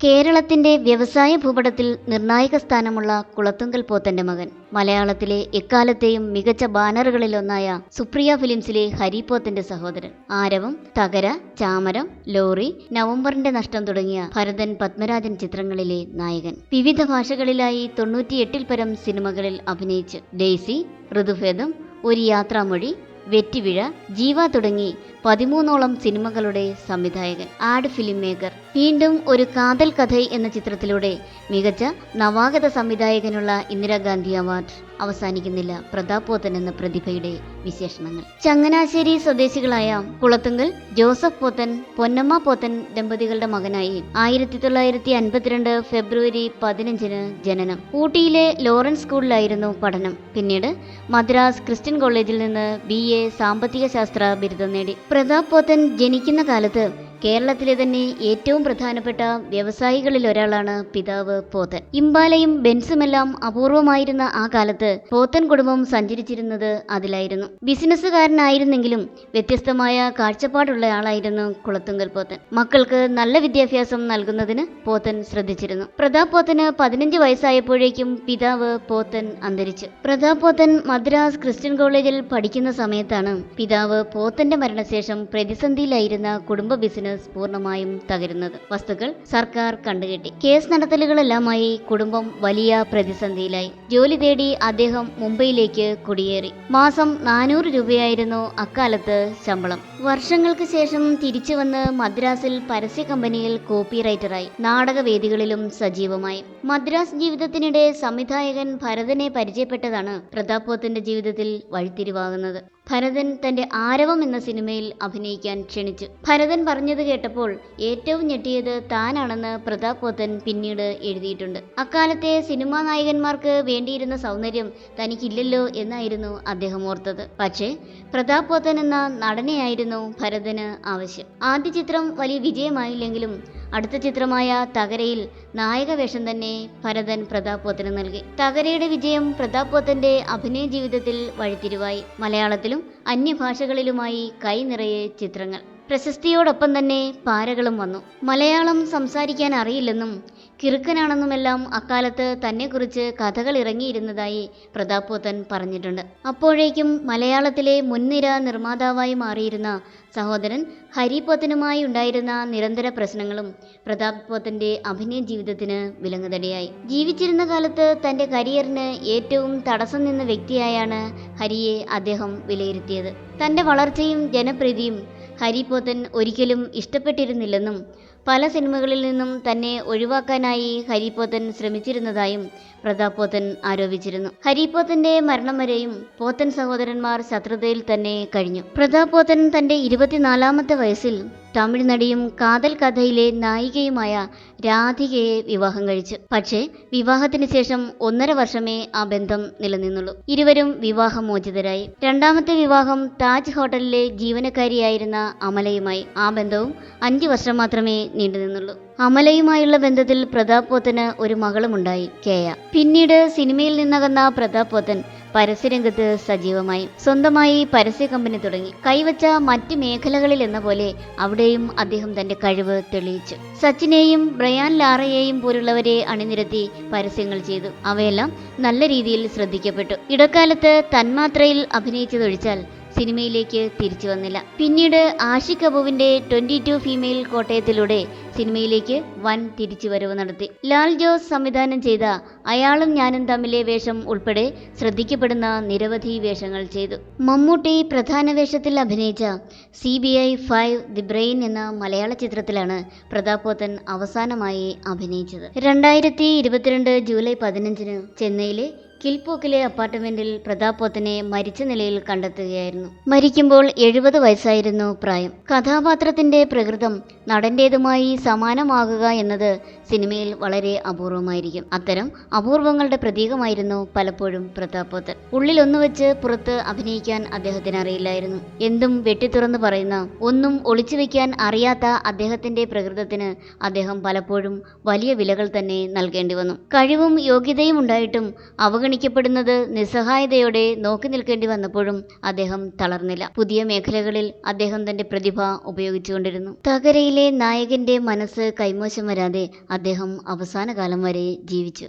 കേരളത്തിന്റെ വ്യവസായ ഭൂപടത്തിൽ നിർണായക സ്ഥാനമുള്ള കുളത്തുങ്കൽ പോത്തന്റെ മകൻ, മലയാളത്തിലെ എക്കാലത്തെയും മികച്ച ബാനറുകളിലൊന്നായ സുപ്രിയ ഫിലിംസിലെ ഹരി പോത്തന്റെ സഹോദരൻ, ആരവം, തകര, ചാമരം, ലോറി, നവംബറിന്റെ നഷ്ടം തുടങ്ങിയ ഭരതൻ, പത്മരാജൻ ചിത്രങ്ങളിലെ നായകൻ. വിവിധ ഭാഷകളിലായി 98-ൽ പരം സിനിമകളിൽ അഭിനയിച്ച് ഡെയ്സി, ഋതുഭേദം, ഒരു യാത്രാമൊഴി, വെറ്റിവിഴ, ജീവ തുടങ്ങി 13ഓളം സിനിമകളുടെ സംവിധായകൻ, ആഡ് ഫിലിം മേക്കർ. വീണ്ടും ഒരു കാതൽ കഥ എന്ന ചിത്രത്തിലൂടെ മികച്ച നവാഗത സംവിധായകനുള്ള ഇന്ദിരാഗാന്ധി അവാർഡ്. അവസാനിക്കുന്നില്ല പ്രതാപ് പോത്തൻ എന്ന പ്രതിഭയുടെ വിശേഷണങ്ങൾ. ചങ്ങനാശ്ശേരി സ്വദേശികളായ കുളത്തുങ്കൽ ജോസഫ് പോത്തൻ, പൊന്നമ്മ പോത്തൻ ദമ്പതികളുടെ മകനായി 1952 ഫെബ്രുവരി 15 ജനനം. ഊട്ടിയിലെ ലോറൻസ് സ്കൂളിലായിരുന്നു പഠനം. പിന്നീട് മദ്രാസ് ക്രിസ്ത്യൻ കോളേജിൽ നിന്ന് BA സാമ്പത്തിക ശാസ്ത്ര ബിരുദം നേടി. പ്രതാപ് പോത്തൻ ജനിക്കുന്ന കാലത്ത് കേരളത്തിലെ തന്നെ ഏറ്റവും പ്രധാനപ്പെട്ട വ്യവസായികളിൽ ഒരാളാണ് പിതാവ് പോത്തൻ. ഇമ്പാലയും ബെൻസുമെല്ലാം അപൂർവമായിരുന്ന ആ കാലത്ത് പോത്തൻ കുടുംബം സഞ്ചരിച്ചിരുന്നത് അതിലായിരുന്നു. ബിസിനസ്സുകാരനായിരുന്നെങ്കിലും വ്യത്യസ്തമായ കാഴ്ചപ്പാടുള്ള ആളായിരുന്നു കുളത്തുങ്കൽ പോത്തൻ. മക്കൾക്ക് നല്ല വിദ്യാഭ്യാസം നൽകുന്നതിന് പോത്തൻ ശ്രദ്ധിച്ചിരുന്നു. പ്രതാപ് പോത്തന് 15 വയസ്സായപ്പോഴേക്കും പിതാവ് പോത്തൻ അന്തരിച്ചു. പ്രതാപ് പോത്തൻ മദ്രാസ് ക്രിസ്ത്യൻ കോളേജിൽ പഠിക്കുന്ന സമയത്താണ് പിതാവ് പോത്തന്റെ മരണശേഷം പ്രതിസന്ധിയിലായിരുന്ന കുടുംബ ബിസിനസ് പൂർണ്ണമായും തകരുന്നത്. വസ്തുക്കൾ സർക്കാർ കണ്ടുകെട്ടി. കേസ് നടത്തലുകളെല്ലാമായി കുടുംബം വലിയ പ്രതിസന്ധിയിലായി. ജോലി തേടി അദ്ദേഹം മുംബൈയിലേക്ക് കുടിയേറി. മാസം 400 രൂപയായിരുന്നു അക്കാലത്ത് ശമ്പളം. വർഷങ്ങൾക്ക് ശേഷം തിരിച്ചു വന്ന് മദ്രാസിൽ പരസ്യ കമ്പനിയിൽ കോപ്പി റൈറ്ററായി. നാടകവേദികളിലും സജീവമായി. മദ്രാസ് ജീവിതത്തിനിടെ സംവിധായകൻ ഭരതനെ പരിചയപ്പെട്ടതാണ് പ്രതാപ് പോത്തന്റെ ജീവിതത്തിൽ വഴിത്തിരിവാകുന്നത്. ഭരതൻ തന്റെ ആരവം എന്ന സിനിമയിൽ അഭിനയിക്കാൻ ക്ഷണിച്ചു. ഭരതൻ പറഞ്ഞത് കേട്ടപ്പോൾ ഏറ്റവും ഞെട്ടിയത് താനാണെന്ന് പ്രതാപ് പോത്തൻ പിന്നീട് എഴുതിയിട്ടുണ്ട്. അക്കാലത്തെ സിനിമാ നായകന്മാർക്ക് വേണ്ടിയിരുന്ന സൗന്ദര്യം തനിക്കില്ലല്ലോ എന്നായിരുന്നു അദ്ദേഹം ഓർത്തത്. പക്ഷേ പ്രതാപ് പോത്തൻ എന്ന നടനെയായിരുന്നു ഭരതന് ആവശ്യം. ആദ്യ ചിത്രം വലിയ വിജയമായില്ലെങ്കിലും അടുത്ത ചിത്രമായ തകരയിൽ നായകവേഷം തന്നെ ഭരതൻ പ്രതാപ് പോത്തന് നൽകി. തകരയുടെ വിജയം പ്രതാപ് പോത്തന്റെ അഭിനയ ജീവിതത്തിൽ വഴിത്തിരിവായി. മലയാളത്തിലും അന്യഭാഷകളിലുമായി കൈനിറയെ ചിത്രങ്ങൾ. പ്രശസ്തിയോടൊപ്പം തന്നെ പാരകളും വന്നു. മലയാളം സംസാരിക്കാൻ അറിയില്ലെന്നും കിറുക്കനാണെന്നുമെല്ലാം അക്കാലത്ത് തന്നെക്കുറിച്ച് കഥകൾ ഇറങ്ങിയിരുന്നതായി പ്രതാപ് പോത്തൻ പറഞ്ഞിട്ടുണ്ട്. അപ്പോഴേക്കും മലയാളത്തിലെ മുൻനിര നിർമ്മാതാവായി മാറിയിരുന്ന സഹോദരൻ ഹരി പോത്തനുമായി ഉണ്ടായിരുന്ന നിരന്തര പ്രശ്നങ്ങളും പ്രതാപ് പോത്തന്റെ അഭിനയ ജീവിതത്തിന് വിലങ്ങുതടിയായി. ജീവിച്ചിരുന്ന കാലത്ത് തന്റെ കരിയറിന് ഏറ്റവും തടസ്സം നിന്ന വ്യക്തിയായാണ് ഹരിയെ അദ്ദേഹം വിലയിരുത്തിയത്. തന്റെ വളർച്ചയും ജനപ്രീതിയും ഹരി പോത്തൻ ഒരിക്കലും ഇഷ്ടപ്പെട്ടിരുന്നില്ലെന്നും പല സിനിമകളിൽ നിന്നും തന്നെ ഒഴിവാക്കാനായി ഹരി പോത്തൻ ശ്രമിച്ചിരുന്നതായും പ്രതാപ് പോത്തൻ ആരോപിച്ചിരുന്നു. ഹരി പോത്തന്റെ മരണം വരെയും പോത്തൻ സഹോദരന്മാർ ശത്രുതയിൽ തന്നെ കഴിഞ്ഞു. പ്രതാപ് പോത്തൻ തന്റെ 24ാമത്തെ വയസ്സിൽ തമിഴ് നടിയും കാതൽ കഥയിലെ നായികയുമായ രാധികയെ വിവാഹം കഴിച്ചു. പക്ഷേ വിവാഹത്തിന് ശേഷം 1.5 വർഷമേ ആ ബന്ധം നിലനിന്നുള്ളൂ. ഇരുവരും വിവാഹമോചിതരായി. രണ്ടാമത്തെ വിവാഹം താജ് ഹോട്ടലിലെ ജീവനക്കാരിയായിരുന്ന അമലയുമായി. ആ ബന്ധവും 5 വർഷം മാത്രമേ നീണ്ടുനിന്നുള്ളൂ. അമലയുമായുള്ള ബന്ധത്തിൽ പ്രതാപ് പോത്തന് ഒരു മകളുമുണ്ടായി, കേയ. പിന്നീട് സിനിമയിൽ നിന്നകന്ന പ്രതാപ് പോത്തൻ പരസ്യരംഗത്ത് സജീവമായി. സ്വന്തമായി പരസ്യ കമ്പനി തുടങ്ങി. കൈവച്ച മറ്റ് മേഖലകളിൽ എന്ന പോലെ അവിടെയും അദ്ദേഹം തന്റെ കഴിവ് തെളിയിച്ചു. സച്ചിനെയും ബ്രയാൻ ലാറയെയും പോലുള്ളവരെ അണിനിരത്തി പരസ്യങ്ങൾ ചെയ്തു. അവയെല്ലാം നല്ല രീതിയിൽ ശ്രദ്ധിക്കപ്പെട്ടു. ഇടക്കാലത്ത് തന്മാത്രയിൽ അഭിനയിച്ചതൊഴിച്ചാൽ സിനിമയിലേക്ക് തിരിച്ചു വന്നില്ല. പിന്നീട് ആഷിഖ് അബുവിന്റെ 22 ഫീമെയിൽ കോട്ടയത്തിലൂടെ സിനിമയിലേക്ക് വൻ തിരിച്ചുവരവ് നടത്തി. ലാൽ ജോസ് സംവിധാനം ചെയ്ത അയാളും ഞാനും തമ്മിലെ വേഷം ഉൾപ്പെടെ ശ്രദ്ധിക്കപ്പെടുന്ന നിരവധി വേഷങ്ങൾ ചെയ്തു. മമ്മൂട്ടി പ്രധാന വേഷത്തിൽ അഭിനയിച്ച CBI 5 ദി ബ്രെയിൻ എന്ന മലയാള ചിത്രത്തിലാണ് പ്രതാപ് പോത്തൻ അവസാനമായി അഭിനയിച്ചത്. 2022 ജൂലൈ 15 ചെന്നൈയിലെ കിൽപോക്കിലെ അപ്പാർട്ട്മെന്റിൽ പ്രതാപ് പോത്തനെ മരിച്ച നിലയിൽ കണ്ടെത്തുകയായിരുന്നു. മരിക്കുമ്പോൾ 70 വയസ്സായിരുന്നു പ്രായം. കഥാപാത്രത്തിന്റെ പ്രകൃതം നടന്റേതുമായി സമാനമാകുക എന്നത് സിനിമയിൽ വളരെ അപൂർവമായിരിക്കും. അത്തരം അപൂർവങ്ങളുടെ പ്രതീകമായിരുന്നു പലപ്പോഴും പ്രതാപ് പോത്തൻ. ഉള്ളിൽ ഒന്നുവെച്ച് പുറത്ത് അഭിനയിക്കാൻ അദ്ദേഹത്തിന് അറിയില്ലായിരുന്നു. എന്തും വെട്ടിത്തുറന്ന് പറയുന്ന, ഒന്നും ഒളിച്ചു വെക്കാൻ അറിയാത്ത അദ്ദേഹത്തിന്റെ പ്രകൃതത്തിന് അദ്ദേഹം പലപ്പോഴും വലിയ വിലകൾ തന്നെ നൽകേണ്ടി വന്നു. കഴിവും യോഗ്യതയും ഉണ്ടായിട്ടും അവഗണിക്കപ്പെടുന്നത് നിസ്സഹായതയോടെ നോക്കി നിൽക്കേണ്ടി വന്നപ്പോഴും അദ്ദേഹം തളർന്നില്ല. പുതിയ മേഖലകളിൽ അദ്ദേഹം തന്റെ പ്രതിഭ ഉപയോഗിച്ചുകൊണ്ടിരുന്നു. തകരയിലെ നായകന്റെ മനസ്സ് കൈമോശം വരാതെ അദ്ദേഹം അവസാന കാലം വരെ ജീവിച്ചു.